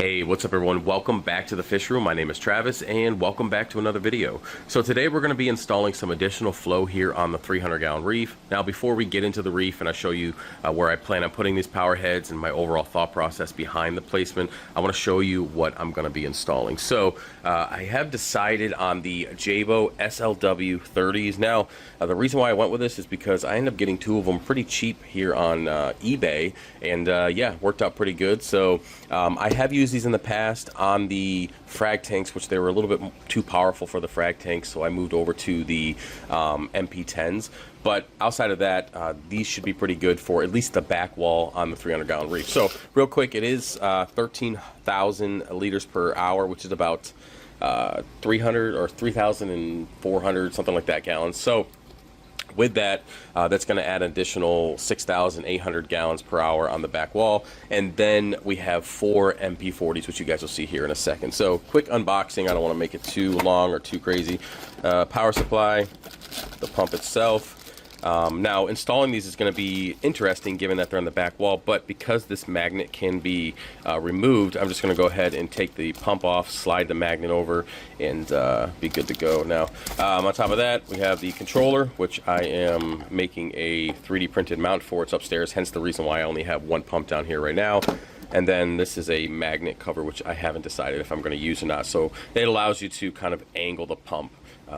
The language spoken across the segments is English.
Hey, what's up everyone? Welcome back to the fish room. My name is Travis and welcome back to another video. So today we're going to be installing some additional flow here on the 300-gallon reef. Now before we get into the reef and I show you where I plan on putting these power heads and my overall thought process behind the placement, I want to show you what I'm going to be installing. So I have decided on the Jebao SLW-30s. Now the reason why I went with this is because I ended up getting two of them pretty cheap here on eBay, and yeah, worked out pretty good. So I have used these in the past on the frag tanks, which they were a little bit too powerful for the frag tanks, so I moved over to the MP10s. But outside of that, these should be pretty good for at least the back wall on the 300-gallon reef. So real quick, it is 13,000 liters per hour, which is about 300 or 3,400, something like that, gallons. So with that, that's going to add an additional 6,800 gallons per hour on the back wall. And then we have 4 MP40s, which you guys will see here in a second. So quick unboxing. I don't want to make it too long or too crazy. Power supply, the pump itself. Now installing these is going to be interesting given that they're on the back wall, but because this magnet can be removed, I'm just going to go ahead and take the pump off, slide the magnet over, and be good to go. Now on top of that, we have the controller, which I am making a 3D printed mount for. It's upstairs, hence the reason why I only have one pump down here right now. And then this is a magnet cover, which I haven't decided if I'm going to use or not. So it allows you to kind of angle the pump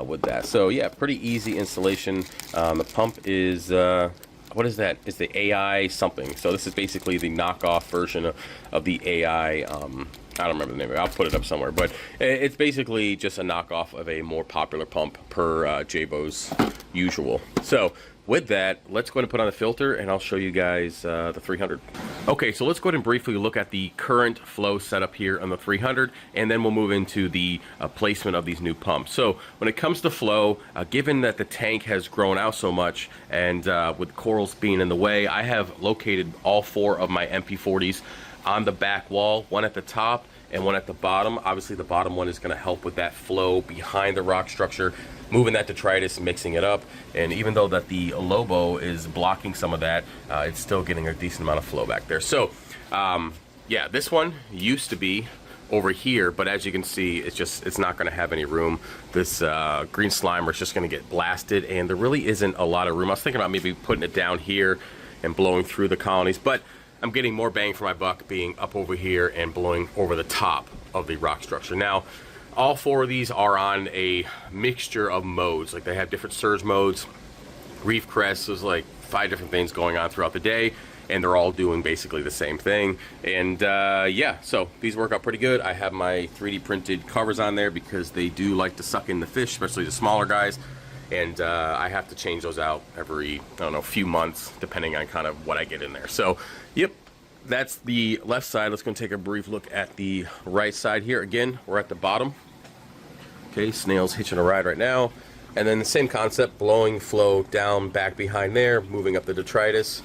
with that. So yeah, pretty easy installation. The pump is what is that? It's the AI something. So this is basically the knockoff version of the AI. I don't remember the name of it. I'll put it up somewhere. But it's basically just a knockoff of a more popular pump per Jebao's usual. So with that, let's go ahead and put on the filter and I'll show you guys the 300. Okay, so let's go ahead and briefly look at the current flow setup here on the 300, and then we'll move into the placement of these new pumps. So when it comes to flow, given that the tank has grown out so much and with corals being in the way, I have located all 4 of my MP40s on the back wall, one at the top and one at the bottom. Obviously the bottom one is going to help with that flow behind the rock structure, moving that detritus, mixing it up. And even though that the Lobo is blocking some of that, it's still getting a decent amount of flow back there. So yeah, this one used to be over here, but as you can see, it's not going to have any room. This green slimer is just going to get blasted, and there really isn't a lot of room. I was thinking about maybe putting it down here and blowing through the colonies, but I'm getting more bang for my buck being up over here and blowing over the top of the rock structure. Now, all 4 of these are on a mixture of modes. Like they have different surge modes, reef crests. There's like 5 different things going on throughout the day, and they're all doing basically the same thing. And yeah, so these work out pretty good. I have my 3D printed covers on there because they do like to suck in the fish, especially the smaller guys. And I have to change those out every, I don't know, few months, depending on kind of what I get in there. So, yep, that's the left side. Let's go take a brief look at the right side here. Again, we're at the bottom. Okay, snail's hitching a ride right now. And then the same concept, blowing flow down back behind there, moving up the detritus.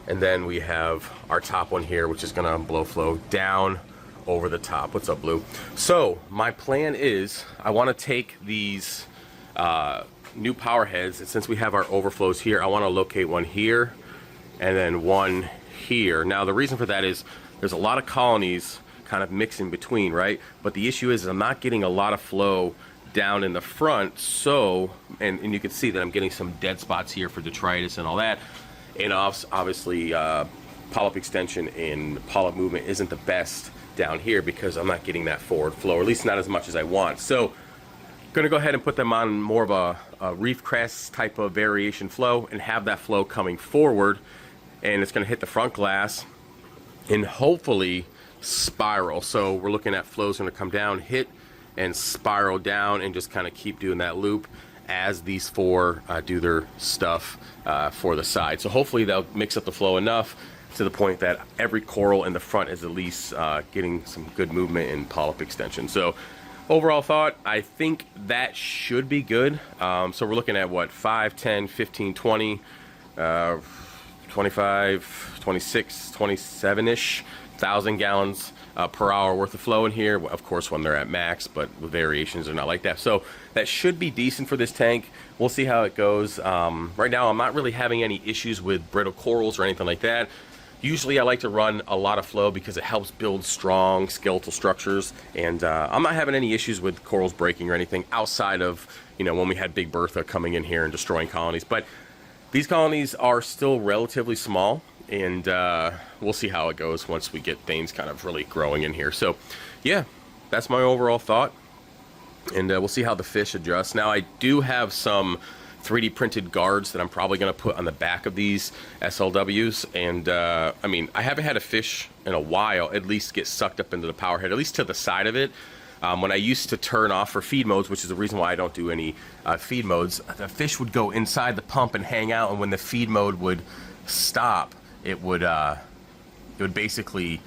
And then we have our top one here, which is gonna blow flow down over the top. What's up, Blue? So my plan is I wanna take these new power heads, and since we have our overflows here, I want to locate one here and then one here. Now the reason for that is there's a lot of colonies kind of mixed in between, right? But the issue is I'm not getting a lot of flow down in the front, so and you can see that I'm getting some dead spots here for detritus and all that, and obviously polyp extension and polyp movement isn't the best down here because I'm not getting that forward flow, or at least not as much as I want. So going to go ahead and put them on more of a reef crest type of variation flow and have that flow coming forward, and it's going to hit the front glass and hopefully spiral. So we're looking at flows going to come down, hit and spiral down, and just kind of keep doing that loop as these 4 do their stuff for the side. So hopefully they'll mix up the flow enough to the point that every coral in the front is at least getting some good movement and polyp extension. So overall thought, I think that should be good. So we're looking at what, 5, 10, 15, 20, 25, 26, 27-ish thousand gallons per hour worth of flow in here. Of course, when they're at max, but the variations are not like that. So that should be decent for this tank. We'll see how it goes. Right now, I'm not really having any issues with brittle corals or anything like that. Usually I like to run a lot of flow because it helps build strong skeletal structures, and I'm not having any issues with corals breaking or anything outside of, you know, when we had Big Bertha coming in here and destroying colonies. But these colonies are still relatively small, and we'll see how it goes once we get things kind of really growing in here. So yeah, that's my overall thought, and we'll see how the fish adjust. Now I do have some 3D printed guards that I'm probably going to put on the back of these SLWs, and I mean, I haven't had a fish in a while at least get sucked up into the power head, at least to the side of it. When I used to turn off for feed modes, which is the reason why I don't do any feed modes, the fish would go inside the pump and hang out, and when the feed mode would stop, it would basically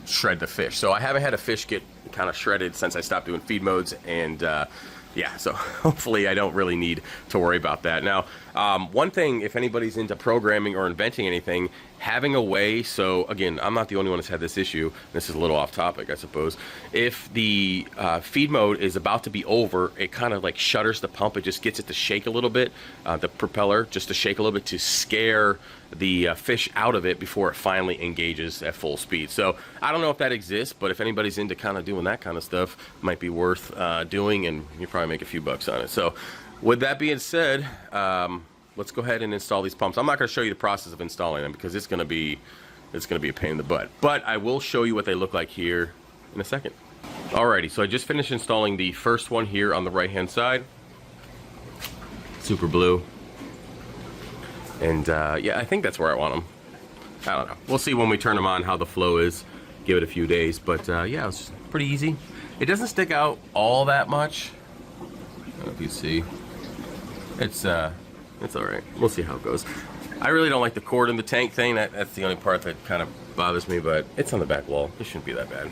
shred the fish. So I haven't had a fish get kind of shredded since I stopped doing feed modes, and yeah, so hopefully I don't really need to worry about that. Now, one thing, if anybody's into programming or inventing anything, having a way, so again, I'm not the only one that's had this issue. This is a little off topic, I suppose. If the feed mode is about to be over, it kind of like shutters the pump. It just gets it to shake a little bit, the propeller, just to shake a little bit to scare the fish out of it before it finally engages at full speed. So I don't know if that exists, but if anybody's into kind of doing that kind of stuff, it might be worth doing, and you probably make a few bucks on it. So with that being said, let's go ahead and install these pumps. I'm not going to show you the process of installing them because it's going to be a pain in the butt, but I will show you what they look like here in a second. Alrighty, so I just finished installing the first one here on the right hand side. Super blue. And yeah, I think that's where I want them. I don't know. We'll see when we turn them on how the flow is. Give it a few days, but yeah, it's pretty easy. It doesn't stick out all that much. I don't know if you see. It's all right. We'll see how it goes. I really don't like the cord in the tank thing. That's the only part that kind of bothers me, but it's on the back wall. It shouldn't be that bad.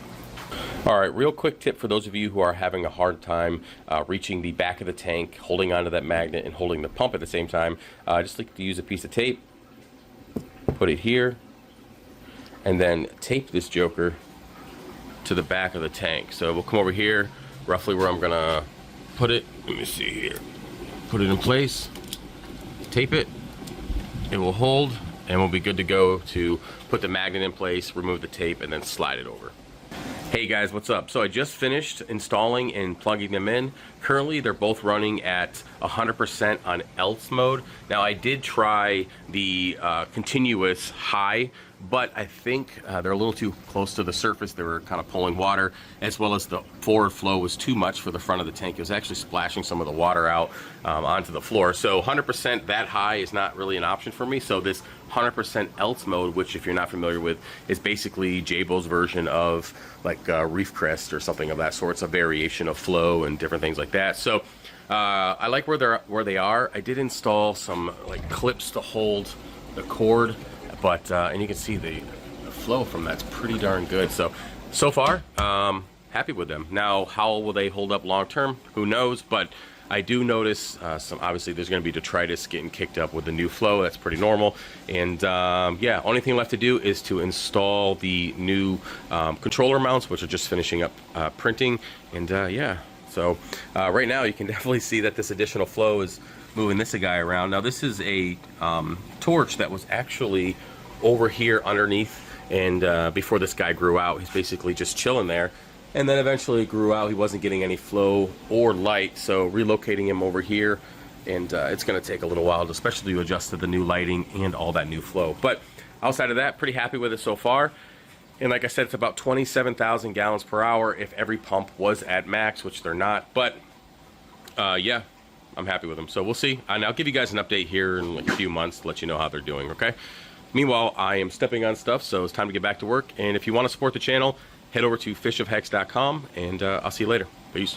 All right, real quick tip for those of you who are having a hard time reaching the back of the tank, holding onto that magnet and holding the pump at the same time. Just like to use a piece of tape, put it here, and then tape this joker to the back of the tank. So we'll come over here, roughly where I'm gonna put it. Let me see here. Put it in place, tape it, it will hold, and we'll be good to go to put the magnet in place, remove the tape, and then slide it over. Hey guys, what's up? So I just finished installing and plugging them in. Currently they're both running at 100% on else mode. Now I did try the continuous high, but I think they're a little too close to the surface. They were kind of pulling water, as well as the forward flow was too much for the front of the tank. It was actually splashing some of the water out onto the floor. So 100% that high is not really an option for me. So this 100% else mode, which if you're not familiar with, is basically Jebao's version of like Reef Crest or something of that sort. It's a variation of flow and different things like that. So I like where they are. I did install some like clips to hold the cord, but and you can see the flow from that's pretty darn good. So far happy with them. Now how will they hold up long term? Who knows? But I do notice obviously there's going to be detritus getting kicked up with the new flow. That's pretty normal. And yeah, only thing left to do is to install the new controller mounts, which are just finishing up printing. And yeah, so right now you can definitely see that this additional flow is moving this guy around. Now this is a torch that was actually over here underneath, and before this guy grew out, he's basically just chilling there. And then eventually grew out. He wasn't getting any flow or light, so relocating him over here, and it's going to take a little while, especially to adjust to the new lighting and all that new flow. But outside of that, pretty happy with it so far. And like I said, it's about 27,000 gallons per hour if every pump was at max, which they're not. But yeah, I'm happy with them. So we'll see. And I'll give you guys an update here in like a few months to let you know how they're doing, okay? Meanwhile, I am stepping on stuff, so it's time to get back to work. And if you want to support the channel, head over to fishofhex.com, and I'll see you later. Peace.